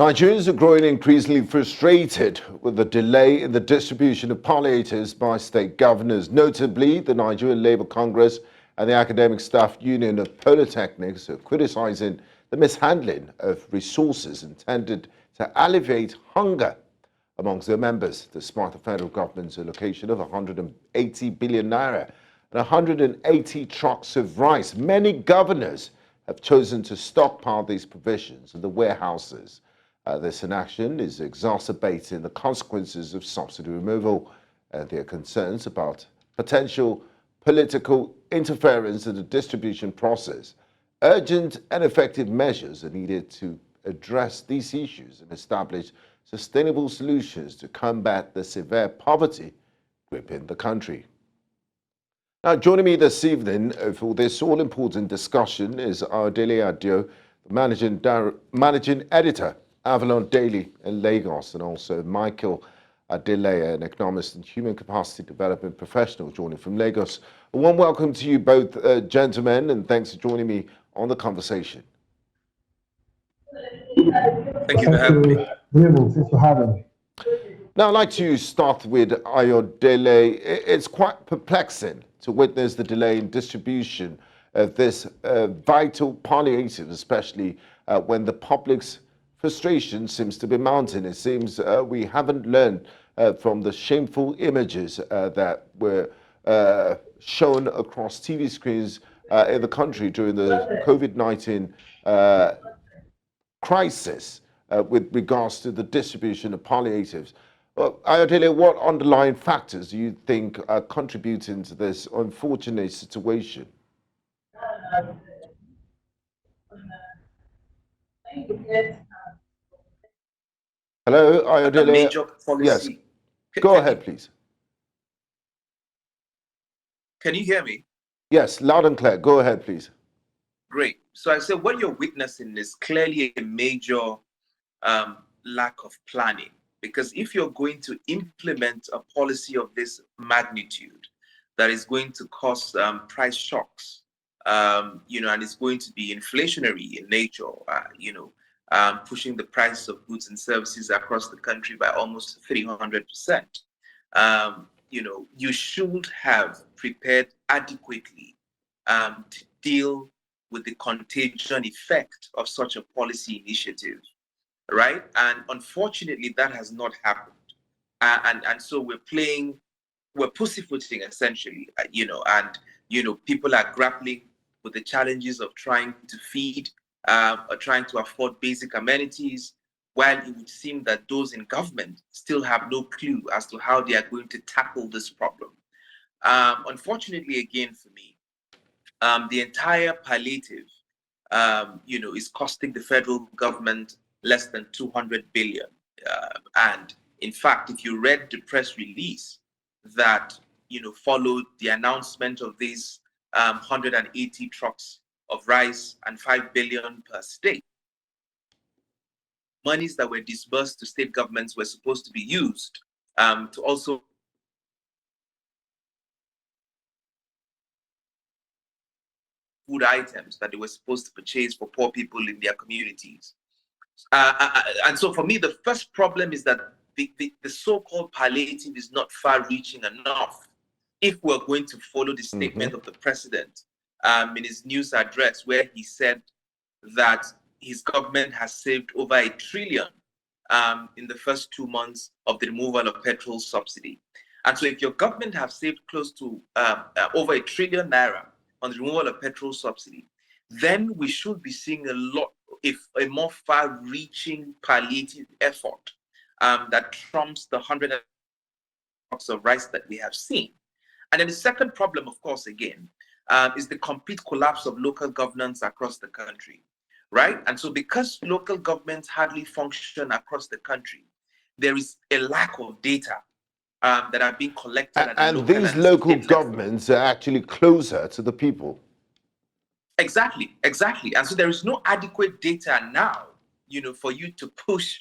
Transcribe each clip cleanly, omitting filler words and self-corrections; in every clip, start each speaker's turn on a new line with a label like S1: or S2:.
S1: Nigerians are growing increasingly frustrated with the delay in the distribution of palliatives by state governors. Notably, the Nigerian Labour Congress and the Academic Staff Union of Polytechnics are criticizing the mishandling of resources intended to alleviate hunger amongst their members, despite the federal government's allocation of 180 billion naira and 180 trucks of rice. Many governors have chosen to stockpile these provisions in the warehouses. This inaction is exacerbating the consequences of subsidy removal. There are concerns about potential political interference in the distribution process. Urgent and effective measures are needed to address these issues and establish sustainable solutions to combat the severe poverty gripping the country. Now, joining me this evening for this all-important discussion is Ayodele Adio, the managing editor, Avalon Daily in Lagos, and also Michael Adeleye, an economist and human capacity development professional, joining from Lagos. A warm welcome to you both, gentlemen, and thanks for joining me on the conversation.
S2: Thank you for having me.
S3: Thanks for having me.
S1: Now, I'd like to start with Ayodele. It's quite perplexing to witness the delay in distribution of this vital palliative, especially when the public's frustration seems to be mounting. It seems we haven't learned from the shameful images that were shown across TV screens in the country during the COVID-19 crisis with regards to the distribution of palliatives. Ayodele, what underlying factors do you think are contributing to this unfortunate situation? Hello, Ayodele.
S2: A major policy.
S1: Yes. Go ahead, please.
S2: Can you hear me?
S1: Yes, loud and clear. Go ahead, please.
S2: Great. So I said what you're witnessing is clearly a major lack of planning. Because if you're going to implement a policy of this magnitude that is going to cause price shocks, and it's going to be inflationary in nature, pushing the price of goods and services across the country by almost 300%, you should have prepared adequately to deal with the contagion effect of such a policy initiative. Right, and unfortunately, that has not happened, and so we're pussyfooting essentially, people are grappling with the challenges of trying to feed, or trying to afford basic amenities, while it would seem that those in government still have no clue as to how they are going to tackle this problem. Unfortunately, again for me, the entire palliative, is costing the federal government less than 200 billion. And in fact, if you read the press release that followed the announcement of these 180 trucks of rice and 5 billion per state, monies that were disbursed to state governments were supposed to be used to also food items that they were supposed to purchase for poor people in their communities. And so for me, the first problem is that the so-called palliative is not far-reaching enough if we're going to follow the statement of the president in his news address, where he said that his government has saved over 1 trillion in the first 2 months of the removal of petrol subsidy. And so if your government have saved close to over 1 trillion naira on the removal of petrol subsidy, then we should be seeing a more far-reaching palliative effort that trumps the 100 trucks of rice that we have seen. And then the second problem, of course, again, is the complete collapse of local governance across the country, right? And so because local governments hardly function across the country, there is a lack of data that are being collected.
S1: And these local governments are actually closer to the people.
S2: Exactly. And so there is no adequate data now, for you to push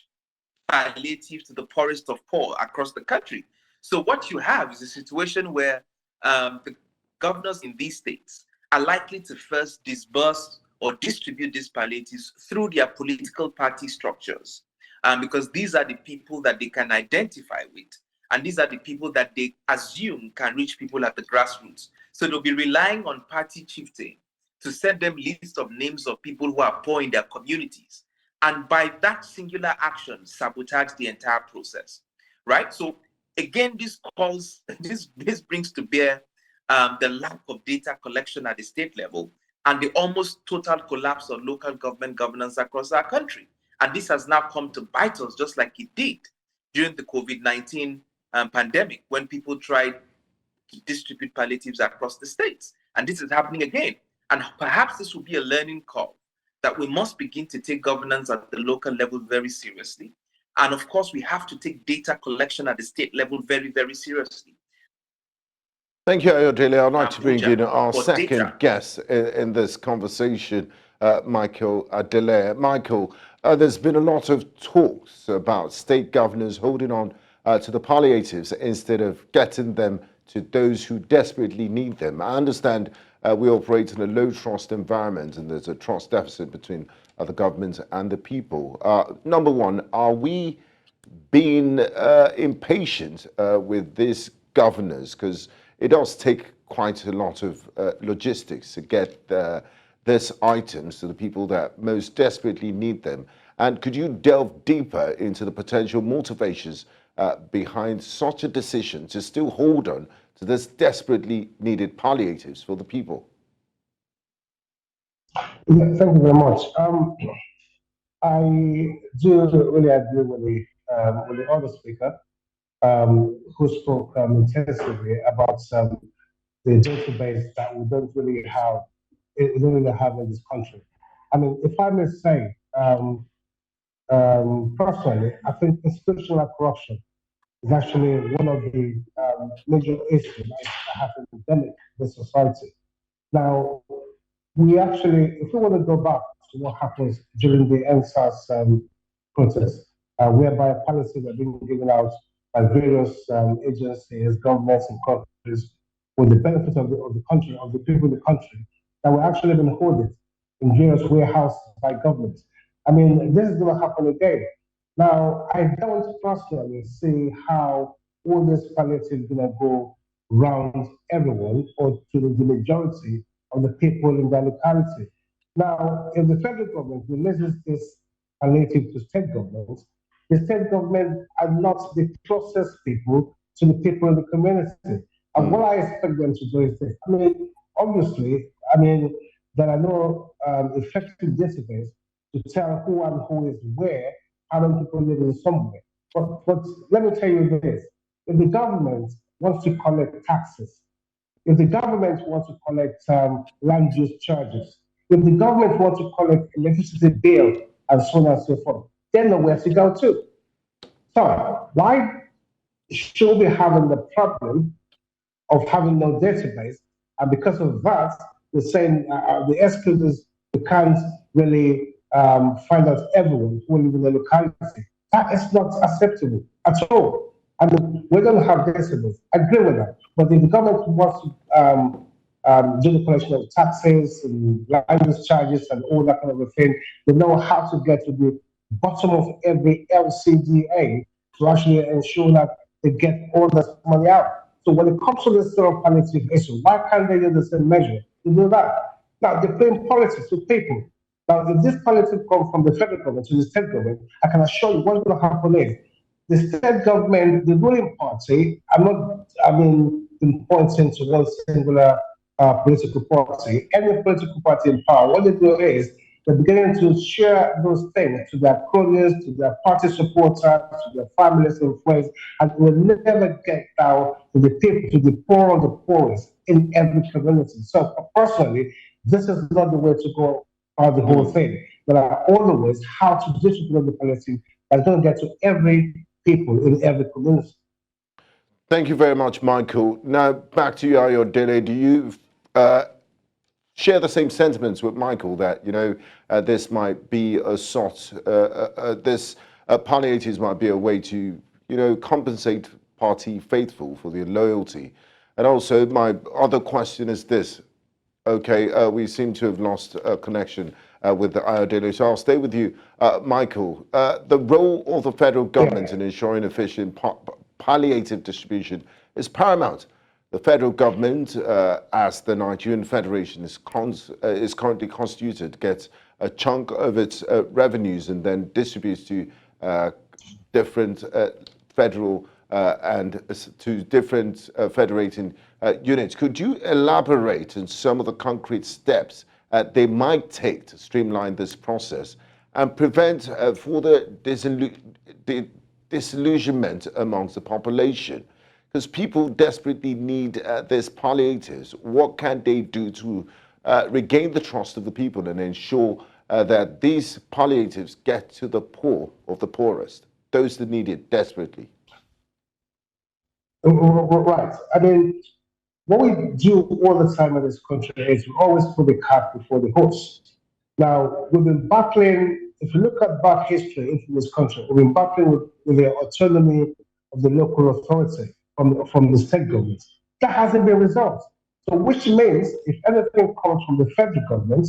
S2: palliative to the poorest of poor across the country. So what you have is a situation where the governors in these states are likely to first disburse or distribute these palliatives through their political party structures. because these are the people that they can identify with. And these are the people that they assume can reach people at the grassroots. So they'll be relying on party chieftain to send them lists of names of people who are poor in their communities. And by that singular action, sabotage the entire process, right? So again, this brings to bear the lack of data collection at the state level and the almost total collapse of local government governance across our country. And this has now come to bite us, just like it did during the COVID-19 pandemic, when people tried to distribute palliatives across the states. And this is happening again. And perhaps this will be a learning curve that we must begin to take governance at the local level very seriously. And of course, we have to take data collection at the state level very, very seriously.
S1: Thank you, Ayodele. I'd like to bring in our
S2: for
S1: second
S2: data.
S1: guest in this conversation, Michael Adele. Michael, there's been a lot of talks about state governors holding on to the palliatives instead of getting them to those who desperately need them. I understand we operate in a low trust environment and there's a trust deficit between the government and the people. Number one, are we being impatient with these governors? Because it does take quite a lot of logistics to get these items to the people that most desperately need them. And could you delve deeper into the potential motivations behind such a decision to still hold on to this desperately needed palliatives for the people?
S3: Yeah, thank you very much. I do really agree with the other speaker who spoke intensively about the database that we don't really have in this country. I mean, if I may say, personally, I think institutional corruption is actually one of the major issues that have endemic in the society. Now, we actually, if we want to go back to what happens during the NSAS protest, whereby policies are being given out by various agencies, governments, and countries for the benefit of the country, of the people in the country, that were actually being hoarded in various warehouses by governments. I mean, this is going to happen again. Now, I don't personally see how all this palliative is going to go round everyone or to the majority of the people in their locality. Now, if the federal government releases this palliative to state governments, the state government are not the closest people to the people in the community. And what I expect them to do is this. I mean, obviously, there are no effective databases to tell who and who is where, how many people live in somewhere. But let me tell you this, if the government wants to collect taxes, if the government wants to collect land use charges, if the government wants to collect electricity bill and so on and so forth, they know where to go to. So why should we be having the problem of having no database? And because of that, we're saying the excuses, we can't really find out everyone who lives in the locality. That is not acceptable at all. I mean, we're going to have database. I agree with that. But if the government wants to do the collection of taxes and land use charges and all that kind of a thing, they know how to get to the bottom of every LCDA to actually ensure that they get all this money out. So when it comes to this sort of palliative issue, why can't they use the same measure to do that? Now, they're playing politics with people. Now, if this palliative comes from the federal government to the state government, I can assure you what's going to happen is the state government, the ruling party, pointing to one singular political party. Any political party in power, what they do is they're beginning to share those things to their cronies, to their party supporters, to their families and friends, and will never get down to the people, to the poor of the poorest in every community. So personally, this is not the way to go about the whole thing. There are other ways how to distribute the policy that's going to get to every people in every community.
S1: Thank you very much, Michael. Now, back to you, Ayodele. Do you share the same sentiments with Michael that, this might be a sort, this palliatives might be a way to, compensate party faithful for their loyalty? And also, my other question is this. Okay, we seem to have lost connection with the Ayodele, so I'll stay with you. Michael, the role of the federal government in ensuring efficient palliative distribution is paramount. The federal government, as the Nigerian Federation is currently constituted, gets a chunk of its revenues and then distributes to different federal and to different federating units. Could you elaborate on some of the concrete steps they might take to streamline this process and prevent further disillusionment amongst the population? Because people desperately need these palliatives. What can they do to regain the trust of the people and ensure that these palliatives get to the poor of the poorest, those that need it desperately?
S3: Right. I mean, what we do all the time in this country is we always put the cart before the horse. Now, we've been battling, if you look at back history into this country, we've been battling with the autonomy of the local authority from the state government. That hasn't been resolved. So, which means if anything comes from the federal government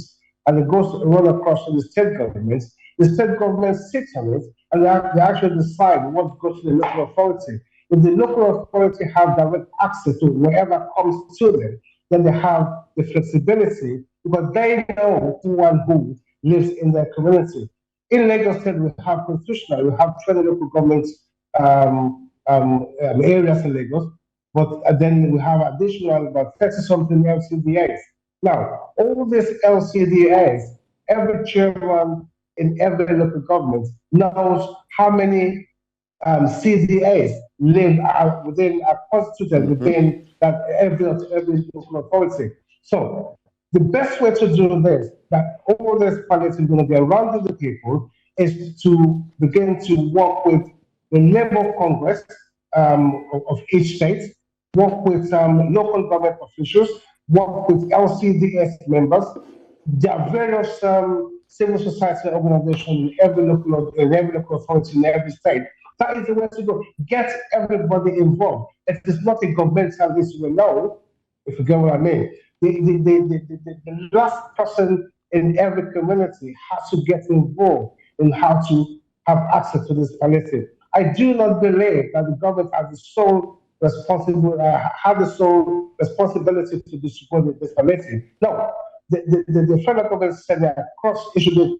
S3: and it goes to run across to the state government sits on it and they actually decide what goes to the local authority. If the local authority have direct access to whatever comes to them, then they have the flexibility because they know who and who lives in their community. In Lagos State, we have constitutional, we have 20 local government areas in Lagos, but then we have additional about 30 something LCDAs. Now, all these LCDAs, every chairman in every local government knows how many CDAs live within a constituted within that every local authority. So the best way to do this, that all this palliative is going to be around to the people, is to begin to work with the Labour Congress of each state, work with local government officials, work with LCDS members. There are various civil society organizations in every local authority in every state. That is the way to go. Get everybody involved. It is not a governmental issue alone, if you get what I mean. The last person in every community has to get involved in how to have access to this palliative. I do not believe that the government has the sole responsibility to distribute this palliative. No, the federal government said that it should be a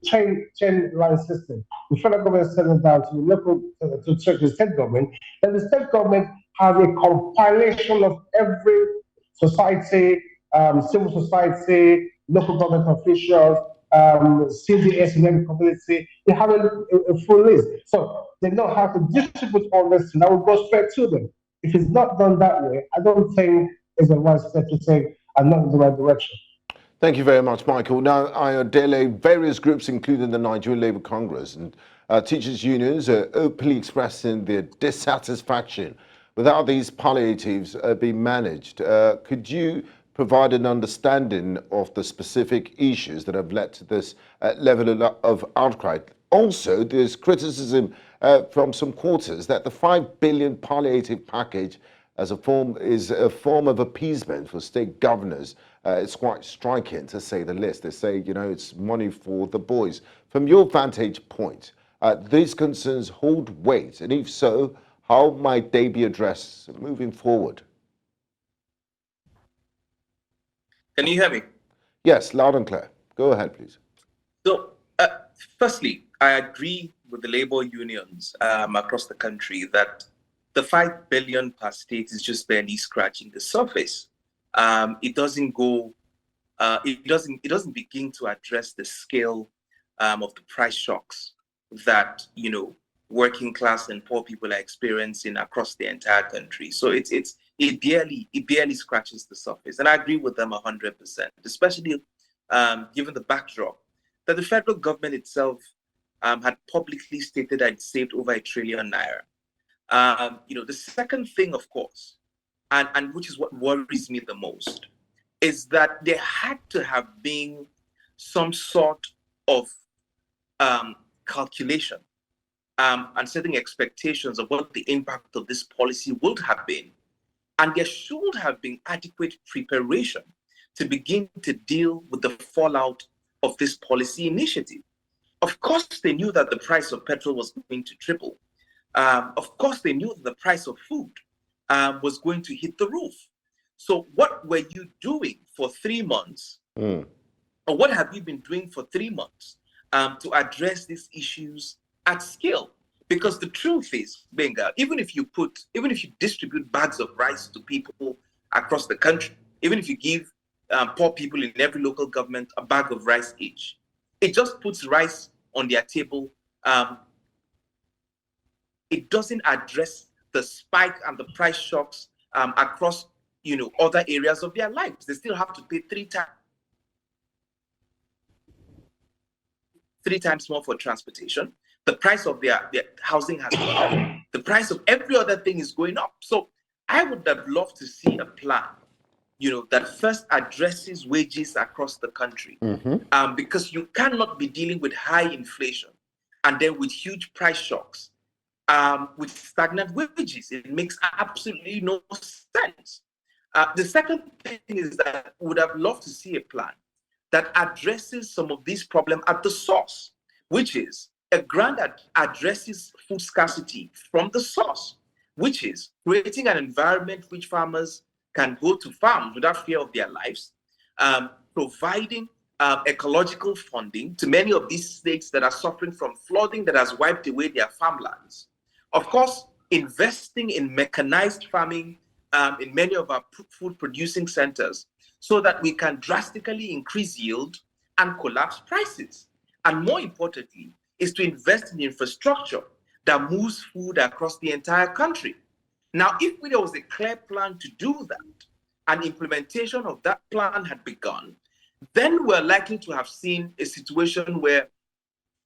S3: chain line system. The federal government sent it down to the local, to check the state government, and the state government has a compilation of every society, civil society, local government officials, CDS in every community. They have a full list. So they know how to distribute all this, and that will go straight to them. If it's not done that way, I don't think it's the right step to take and not in the right direction.
S1: Thank you very much, Michael. Now, Ayodele, various groups, including the Nigerian Labour Congress and teachers' unions, are openly expressing their dissatisfaction with how these palliatives are being managed. Could you provide an understanding of the specific issues that have led to this level of outcry? Also, there's criticism from some quarters that the 5 billion palliative package is a form of appeasement for state governors. It's quite striking, to say the least. They say, you know, it's money for the boys. From your vantage point, these concerns hold weight, and if so, how might they be addressed moving forward?
S2: Can you hear me?
S1: Yes, loud and clear. Go ahead, please.
S2: So, firstly, I agree with the labor unions across the country that the 5 billion per state is just barely scratching the surface. It doesn't go. It doesn't begin to address the scale of the price shocks that working class and poor people are experiencing across the entire country. So it barely scratches the surface, and I agree with them 100%, especially given the backdrop that the federal government itself had publicly stated that it saved over ₦1 trillion. The second thing, of course, and which is what worries me the most, is that there had to have been some sort of calculation and setting expectations of what the impact of this policy would have been. And there should have been adequate preparation to begin to deal with the fallout of this policy initiative. Of course, they knew that the price of petrol was going to triple. Of course, they knew that the price of food was going to hit the roof. So what were you doing for 3 months? Or what have you been doing for 3 months to address these issues at scale? Because the truth is, Benga, even if you distribute bags of rice to people across the country, even if you give poor people in every local government a bag of rice each, it just puts rice on their table. It doesn't address the spike and the price shocks across, other areas of their lives. They still have to pay three times more for transportation. The price of their housing has gone up. The price of every other thing is going up. So I would have loved to see a plan, that first addresses wages across the country. Because you cannot be dealing with high inflation and then with huge price shocks, with stagnant wages. It makes absolutely no sense. The second thing is that we would have loved to see a plan that addresses some of these problems at the source, which is a grant that addresses food scarcity from the source, which is creating an environment which farmers can go to farms without fear of their lives, providing ecological funding to many of these states that are suffering from flooding that has wiped away their farmlands. Of course, investing in mechanized farming in many of our food producing centers so that we can drastically increase yield and collapse prices. And more importantly, is to invest in infrastructure that moves food across the entire country. Now, if there was a clear plan to do that, and implementation of that plan had begun, then we're likely to have seen a situation where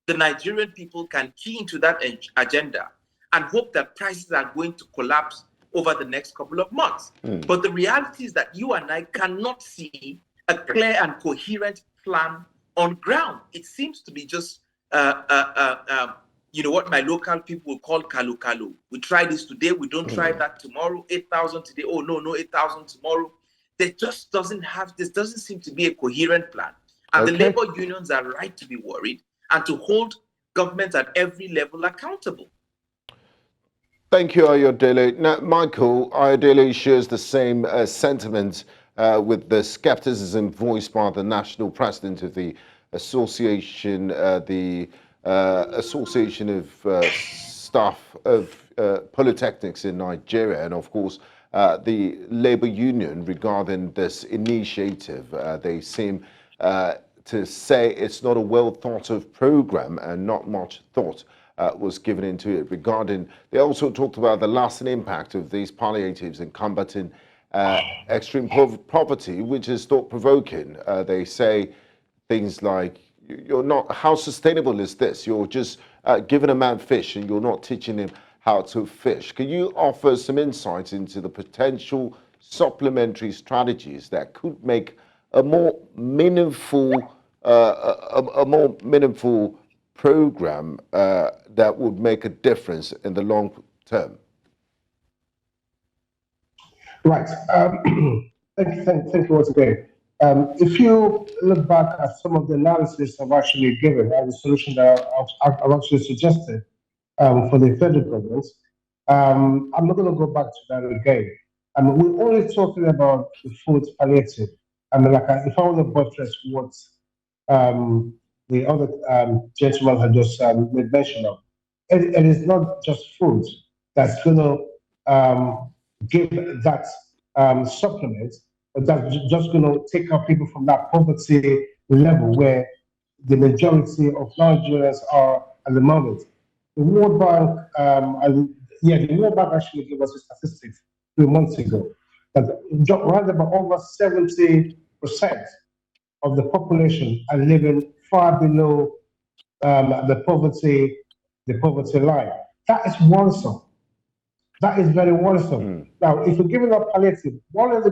S2: the Nigerian people can key into that agenda and hope that prices are going to collapse over the next couple of months. But the reality is that you and I cannot see a clear and coherent plan on ground. It seems to be just, what my local people will call kalu kalu. We try this today, we don't try that tomorrow. 8,000 today, oh no, 8,000 tomorrow. There just doesn't seem to be a coherent plan. And the labor unions are right to be worried and to hold government at every level accountable.
S1: Thank you, Ayodele. Now, Michael, Ayodele shares the same sentiment with the skepticism voiced by the national president of the association, Association of Staff of Polytechnics in Nigeria, and of course, the labor union regarding this initiative. They seem to say it's not a well thought of program and not much thought was given into it regarding. They also talked about the lasting impact of these palliatives in combating extreme poverty, which is thought-provoking. They say things like, you're not, how sustainable is this? You're just giving a man fish and you're not teaching him how to fish. Can you offer some insights into the potential supplementary strategies that could make a more meaningful program that would make a difference in the long term?
S3: Right. Thank you once again. If you look back at some of the analysis I've actually given and the solution that I've actually suggested for the federal government, I'm not going to go back to that again. We're only talking about the food palliative. If I want to buttress what the other gentleman had just made mention of, it is not just food that's going to give that supplement, but that's just going to take out people from that poverty level where the majority of Nigerians are at the moment. The World Bank, the World Bank actually gave us a statistics 3 months ago that around about over 70% of the population are living far below the poverty line. That is worrisome. That is very worrisome. Now, if you're giving up palliative, what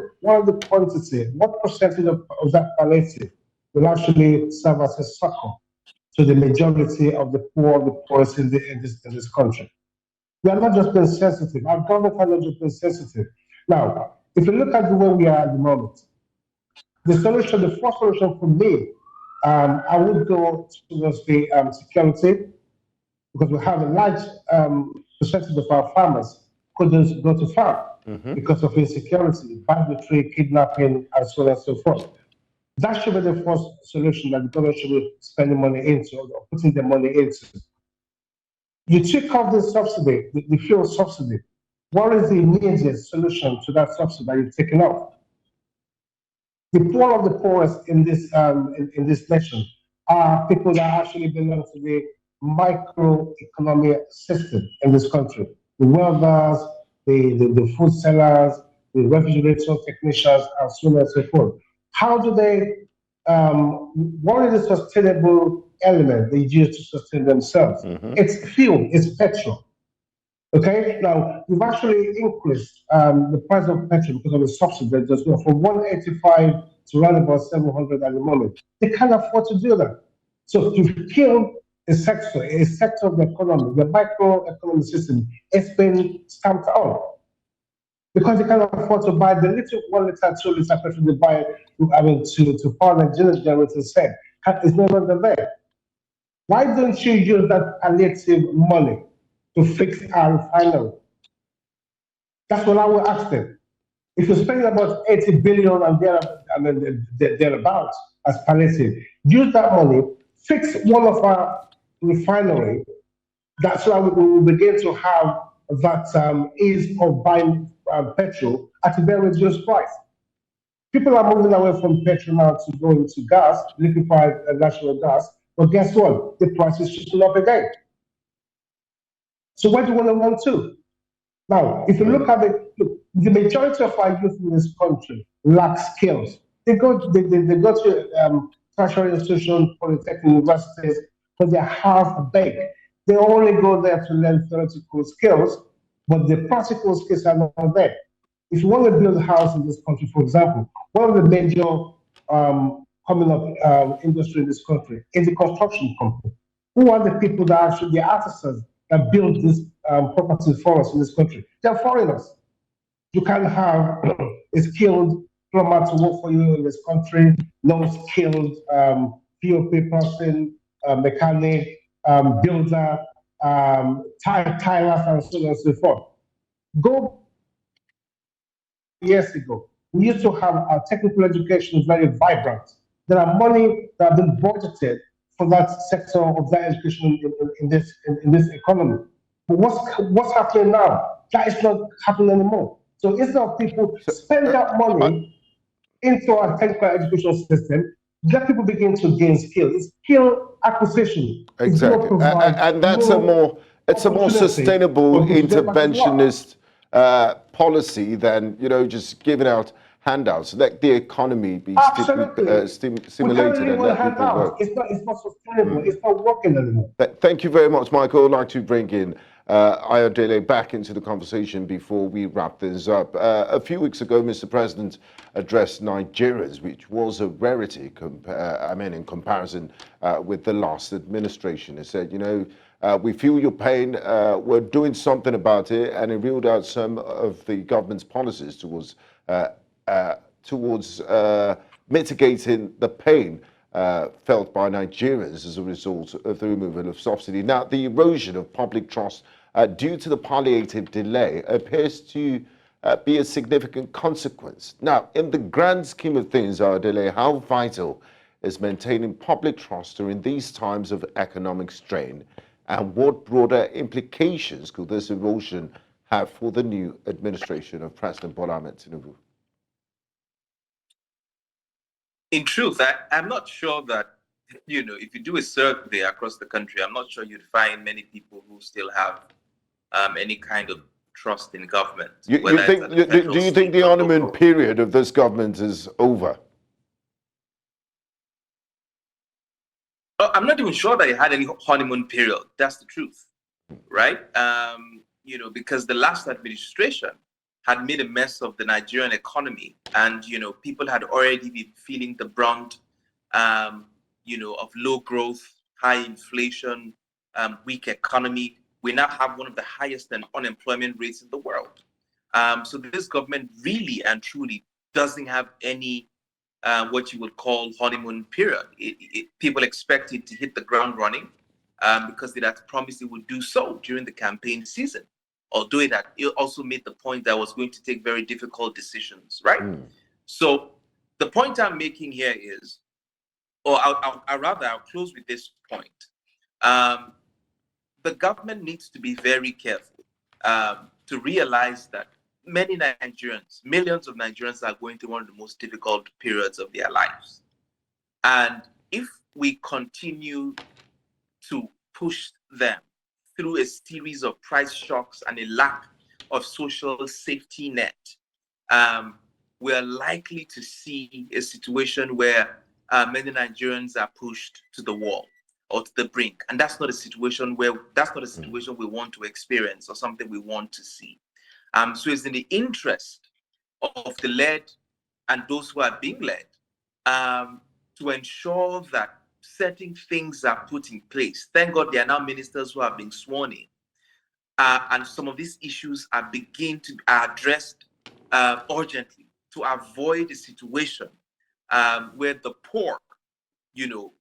S3: percentage of that palliative will actually serve as a succor to the majority of the poorest in this country? We are not just being sensitive. Our government are not just being sensitive. Now, if you look at where we are at the moment, The solution, the first solution for me, I would go towards the security, because we have a large percentage of our farmers couldn't go to farm because of insecurity, banditry, kidnapping, and so on and so forth. That should be the first solution that the government should be spending money into, or putting the money into. You took off the subsidy, the fuel subsidy. What is the immediate solution to that subsidy that you've taken off? The poor of the poorest in this nation are people that actually belong to the microeconomic system in this country. The welders, the food sellers, the refrigerator technicians, and so on and so forth. How do they, what is the sustainable element they use to sustain themselves? It's fuel, it's petrol. Okay, now we've actually increased the price of petrol because of the subsidy as well, from 185 to around about 700 at the moment. They can't afford to do that. So to kill a sector of the economy, the microeconomic system, it's been stamped on because they can't afford to buy the little 1 liter, 2 liter petrol they buy. To power Nigerian generators said it's no longer there. Why don't you use that palliative money to fix our refinery? That's what I will ask them. If you're spending about 80 billion and thereabouts as palliative, use that money, fix one of our refinery. That's why we will begin to have that ease of buying petrol at a very reduced price. People are moving away from petrol now to go into gas, liquefied natural gas. But guess what? The price is shooting up again. So where do we want to run to? Now, if you look at the majority of our youth in this country lack skills. They go to tertiary institutions, polytechnic universities, but they're half baked. They only go there to learn theoretical skills, but the practical skills are not there. If you want to build a house in this country, for example, one of the major coming up industry in this country is the construction company. Who are the people that actually, the artisans that build these properties for us in this country? They're foreigners. You can't have a skilled plumber to work for you in this country, no skilled POP person, mechanic, builder, tilers, and so on and so forth. Go years ago, we used to have our technical education very vibrant. There are money that have been budgeted for that sector of that education in this economy. But what's happening now? That is not happening anymore. So instead of people spend that money into our technical education system, let people begin to gain skill. It's skill acquisition.
S1: Exactly, and that's a more sustainable interventionist policy than just giving out handouts. Let the economy be stimulated and let people work.
S3: It's not sustainable. It's not working anymore.
S1: Thank you very much, Michael. I'd like to bring in Ayodele back into the conversation before we wrap this up. A few weeks ago, Mr. President addressed Nigerians, which was a rarity, in comparison with the last administration. He said, we feel your pain, we're doing something about it, and he reeled out some of the government's policies towards mitigating the pain felt by Nigerians as a result of the removal of subsidy. Now, the erosion of public trust due to the palliative delay appears to be a significant consequence. Now, in the grand scheme of things, Ayodele, how vital is maintaining public trust during these times of economic strain, and what broader implications could this erosion have for the new administration of President Bola Ahmed Tinubu?
S2: In truth, I'm not sure that, if you do a survey across the country, I'm not sure you'd find many people who still have any kind of trust in government.
S1: Do you think the honeymoon period of this government is over?
S2: I'm not even sure that it had any honeymoon period. That's the truth, right? Because the last administration had made a mess of the Nigerian economy, and people had already been feeling the brunt, of low growth, high inflation, weak economy. We now have one of the highest unemployment rates in the world. So this government really and truly doesn't have any what you would call honeymoon period. People expect it to hit the ground running because it had promised it would do so during the campaign season. Although it also made the point that it was going to take very difficult decisions, right? So the point I'm making here is, or I'll close with this point. The government needs to be very careful to realize that many Nigerians, millions of Nigerians are going through one of the most difficult periods of their lives. And if we continue to push them through a series of price shocks and a lack of social safety net, we are likely to see a situation where many Nigerians are pushed to the wall or to the brink, and that's not a situation we want to experience or something we want to see. So it's in the interest of the led and those who are being led to ensure that certain things are put in place. Thank God there are now ministers who have been sworn in, and some of these issues are addressed urgently to avoid a situation where the poor,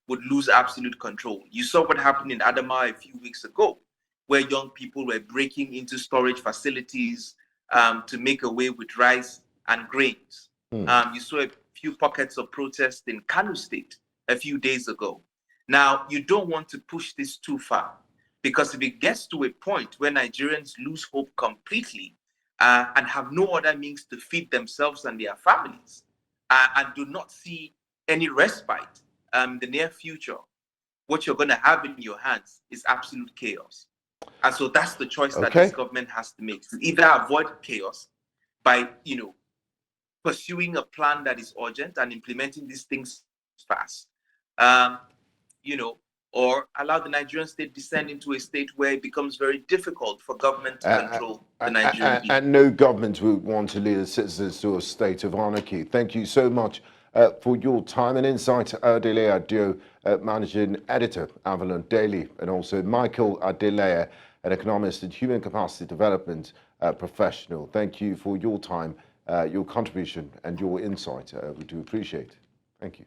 S2: would lose absolute control. You saw what happened in Adamawa a few weeks ago, where young people were breaking into storage facilities to make away with rice and grains. You saw a few pockets of protest in Kano State a few days ago. Now, you don't want to push this too far, because if it gets to a point where Nigerians lose hope completely and have no other means to feed themselves and their families, and do not see any respite in the near future, what you're going to have in your hands is absolute chaos. And so that's the choice that this government has to make, to either avoid chaos by, pursuing a plan that is urgent and implementing these things fast, or allow the Nigerian state descend into a state where it becomes very difficult for government to control the Nigerian people.
S1: And no government would want to lead its citizens to a state of anarchy. Thank you so much for your time and insight, Adeleye Adio, Managing Editor, Avalon Daily, and also Michael Adeleye, an economist and human capacity development professional. Thank you for your time, your contribution, and your insight. We do appreciate it. Thank you.